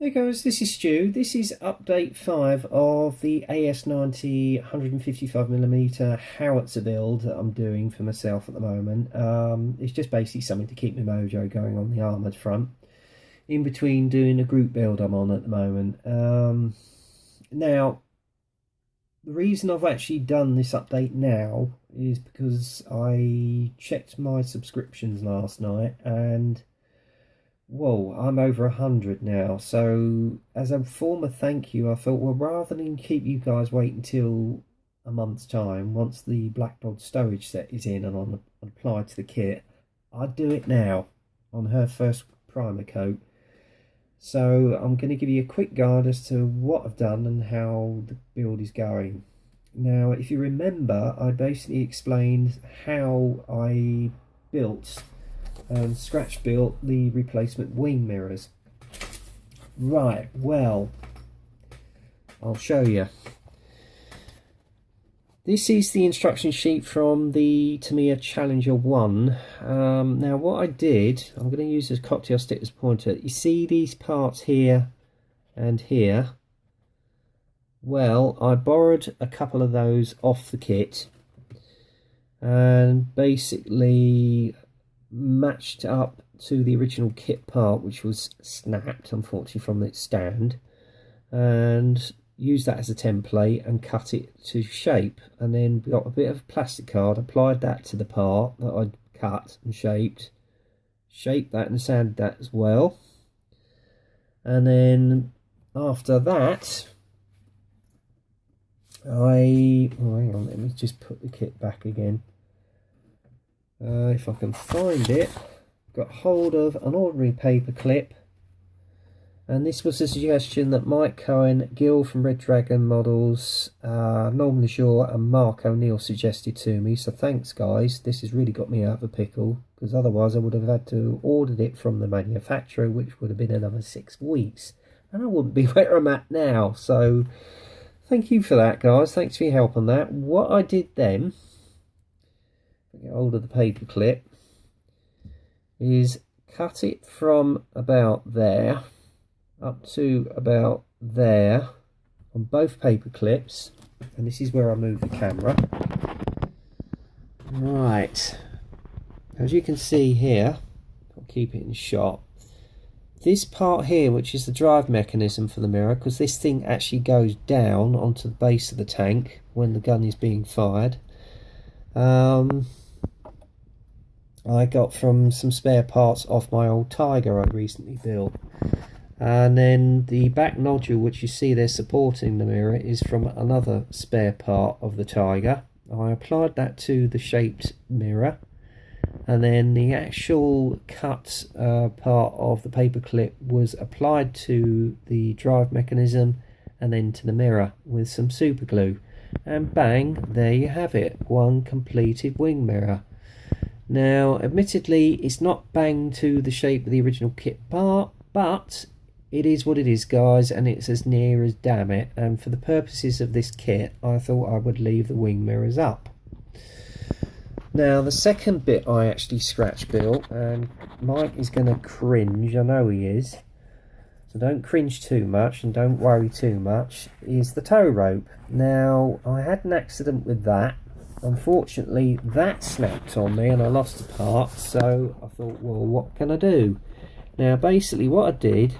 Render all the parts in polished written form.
Hey guys, this is Stu. This is update 5 of the AS90 155mm howitzer build that I'm doing for myself at the moment. It's just basically something to keep my mojo going on the armoured front, in between doing a group build I'm on at the moment. Now, the reason I've actually done this update now is because I checked my subscriptions last night and whoa, I'm over 100 now. So as a form of thank you, I thought, well, rather than keep you guys waiting until a month's time, once the Black Dog stowage set is in and on applied to the kit, I'd do it now on her first primer coat. So I'm going to give you a quick guide as to what I've done and how the build is going. Now, if you remember, I basically explained how I built and scratch built the replacement wing mirrors. Right, well, I'll show you. This is the instruction sheet from the Tamiya Challenger 1. Now what I did, I'm going to use this cocktail stick as a pointer. You see these parts here and here? Well, I borrowed a couple of those off the kit and basically matched up to the original kit part, which was snapped unfortunately from its stand, and used that as a template and cut it to shape, and then got a bit of plastic card, applied that to the part that I'd cut and shaped that and sanded that as well. And then after that hang on, let me just put the kit back again. If I can find it, got hold of an ordinary paper clip, and this was a suggestion that Mike Cohen, Gil from Red Dragon Models, Norman LeJour and Mark O'Neill suggested to me, so thanks guys. This has really got me out of a pickle, because otherwise I would have had to order it from the manufacturer, which would have been another 6 weeks, and I wouldn't be where I'm at now. So thank you for that guys, thanks for your help on that. What I did then, get hold of the paper clip, is cut it from about there up to about there on both paper clips, and this is where I move the camera. Right, as you can see here, I'll keep it in shot, this part here, which is the drive mechanism for the mirror, because this thing actually goes down onto the base of the tank when the gun is being fired, I got from some spare parts off my old Tiger I recently built. And then the back nodule, which you see there supporting the mirror, is from another spare part of the Tiger. I applied that to the shaped mirror, and then the actual cut part of the paper clip was applied to the drive mechanism and then to the mirror with some super glue, and bang, there you have it, one completed wing mirror. Now, admittedly, it's not bang to the shape of the original kit part, but it is what it is, guys, and it's as near as damn it. And for the purposes of this kit, I thought I would leave the wing mirrors up. Now, the second bit I actually scratch built, and Mike is going to cringe, I know he is, so don't cringe too much and don't worry too much, is the tow rope. Now, I had an accident with that. Unfortunately, that snapped on me and I lost the part, so I thought, well, what can I do? Now, basically what I did,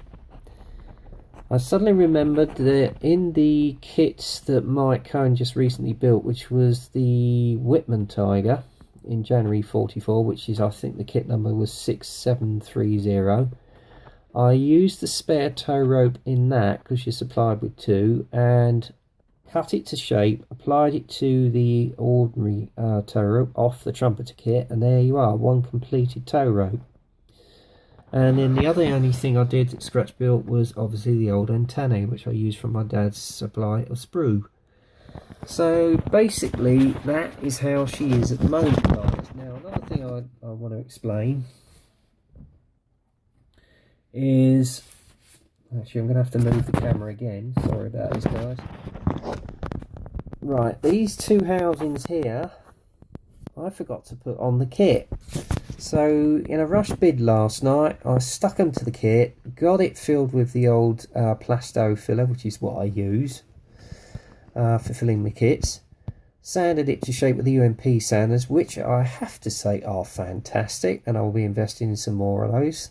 I suddenly remembered that in the kits that Mike Cohen just recently built, which was the Whitman Tiger in January 44, which is, I think the kit number was 6730, I used the spare tow rope in that, because you're supplied with 2, and cut it to shape, applied it to the ordinary tow rope off the trumpeter kit, and there you are, one completed tow rope. And then the only thing I did that scratch built was obviously the old antennae, which I used from my dad's supply of sprue. So basically that is how she is at the moment, guys. Now, another thing I want to explain is, actually I'm going to have to move the camera again, sorry about this guys. Right, these two housings here I forgot to put on the kit. So in a rush bid last night, I stuck them to the kit, got it filled with the old Plasto filler, which is what I use for filling my kits. Sanded it to shape with the UMP sanders, which I have to say are fantastic, and I will be investing in some more of those.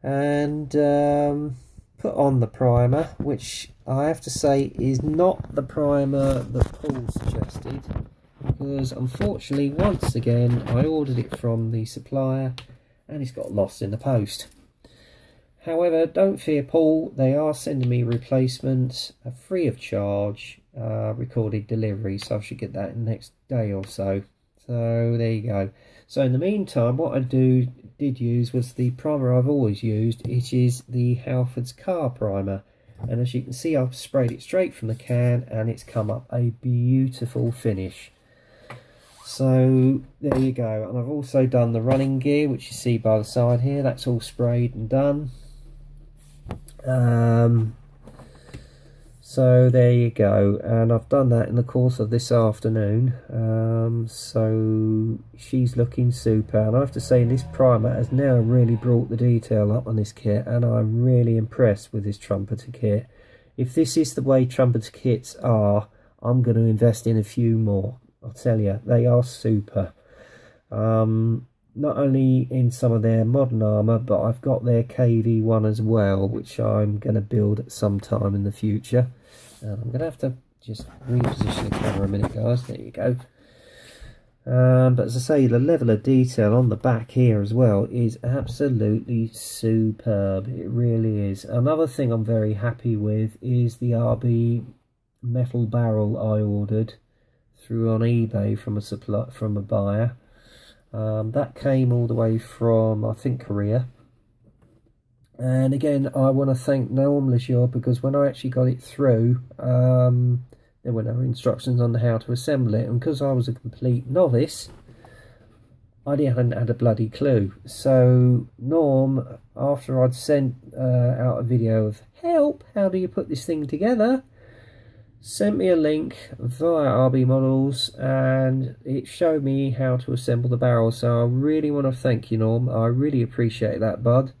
And put on the primer, which I have to say is not the primer that Paul suggested, because unfortunately once again I ordered it from the supplier and it's got lost in the post. However, don't fear Paul, they are sending me replacements free of charge, recorded delivery, so I should get that in the next day or so. So there you go. So in the meantime, what I did use was the primer I've always used. It is the Halford's car primer, and as you can see, I've sprayed it straight from the can and it's come up a beautiful finish. So there you go. And I've also done the running gear, which you see by the side here. That's all sprayed and done. So there you go, and I've done that in the course of this afternoon. So she's looking super, and I have to say this primer has now really brought the detail up on this kit, and I'm really impressed with this trumpeter kit. If this is the way trumpeter kits are, I'm going to invest in a few more. I'll tell you, they are super. Not only in some of their modern armour, but I've got their KV1 as well, which I'm going to build at some time in the future. I'm going to have to just reposition the camera a minute, guys. There you go. But as I say, the level of detail on the back here as well is absolutely superb. It really is. Another thing I'm very happy with is the RB metal barrel I ordered through on eBay from a buyer. That came all the way from, I think, Korea. And again, I want to thank Noam Leisure, because when I actually got it through, there were no instructions on how to assemble it. And because I was a complete novice, I hadn't had a bloody clue. So Norm, after I'd sent out a video of help, how do you put this thing together, sent me a link via RB Models, and it showed me how to assemble the barrel. So I really want to thank you, Norm. I really appreciate that, bud.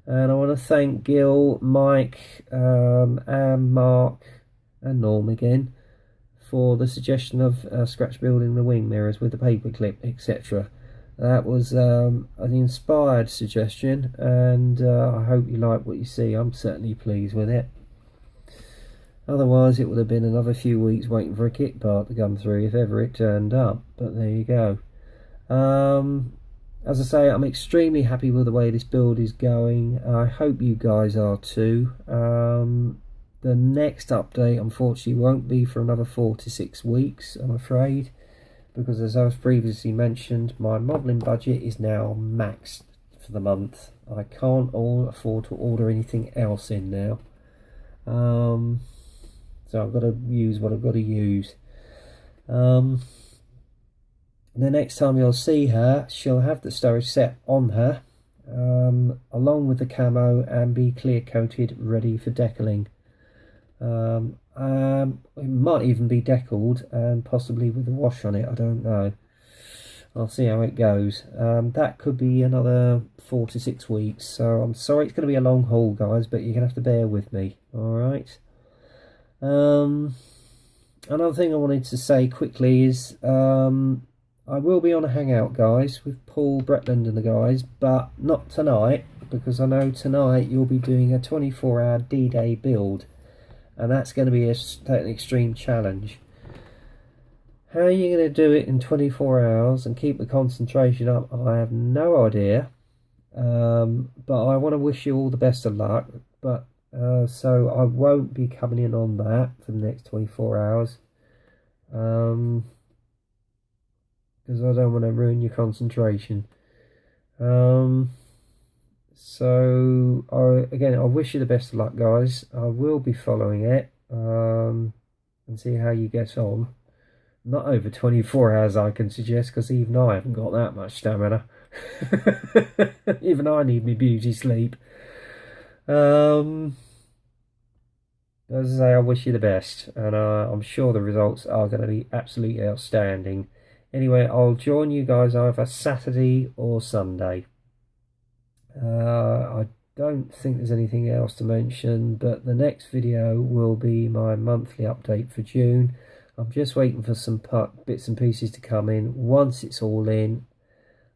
And I want to thank Gil, Mike, and Mark, and Norm again for the suggestion of scratch building the wing mirrors with the paperclip, etc. That was an inspired suggestion, and I hope you like what you see. I'm certainly pleased with it. Otherwise, it would have been another few weeks waiting for a kit part to come through if ever it turned up. But there you go. As I say, I'm extremely happy with the way this build is going. I hope you guys are too. The next update, unfortunately, won't be for another 4 to 6 weeks, I'm afraid. Because as I was previously mentioned, my modelling budget is now maxed for the month. I can't afford to order anything else in now. So I've got to use what I've got to use. The next time you'll see her, she'll have the storage set on her, along with the camo, and be clear coated, ready for decaling. It might even be deckled, and possibly with a wash on it, I don't know. I'll see how it goes. That could be another 4 to 6 weeks, so I'm sorry it's going to be a long haul, guys, but you're going to have to bear with me, alright? Another thing I wanted to say quickly is I will be on a hangout, guys, with Paul, Bretland and the guys, but not tonight, because I know tonight you'll be doing a 24-hour D-Day build, and that's going to be an extreme challenge. How are you going to do it in 24 hours and keep the concentration up? I have no idea, but I want to wish you all the best of luck. But so I won't be coming in on that for the next 24 hours. Because I don't want to ruin your concentration. So again, I wish you the best of luck, guys. I will be following it and see how you get on. Not over 24 hours, I can suggest, because even I haven't got that much stamina. Even I need my beauty sleep. As I say, I wish you the best, and I'm sure the results are going to be absolutely outstanding. Anyway, I'll join you guys either Saturday or Sunday. I don't think there's anything else to mention, but the next video will be my monthly update for June. I'm just waiting for some bits and pieces to come in. Once it's all in,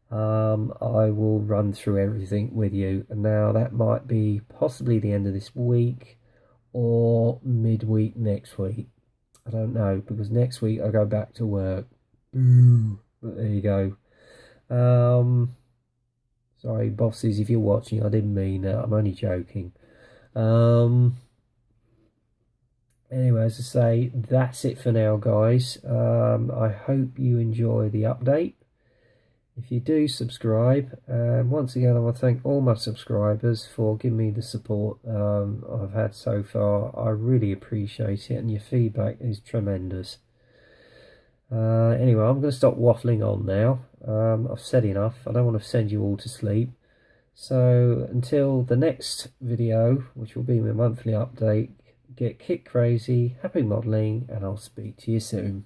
I will run through everything with you. And now that might be possibly the end of this week or midweek next week. I don't know, because next week I go back to work. Boo. But there you go. Sorry, bosses, if you're watching, I didn't mean that. I'm only joking. Anyway, as I say, that's it for now, guys. I hope you enjoy the update. If you do, subscribe. And once again, I want to thank all my subscribers for giving me the support I've had so far. I really appreciate it, and your feedback is tremendous. Anyway, I'm going to stop waffling on now. I've said enough. I don't want to send you all to sleep. So until the next video, which will be my monthly update, get kit crazy, happy modelling, and I'll speak to you soon.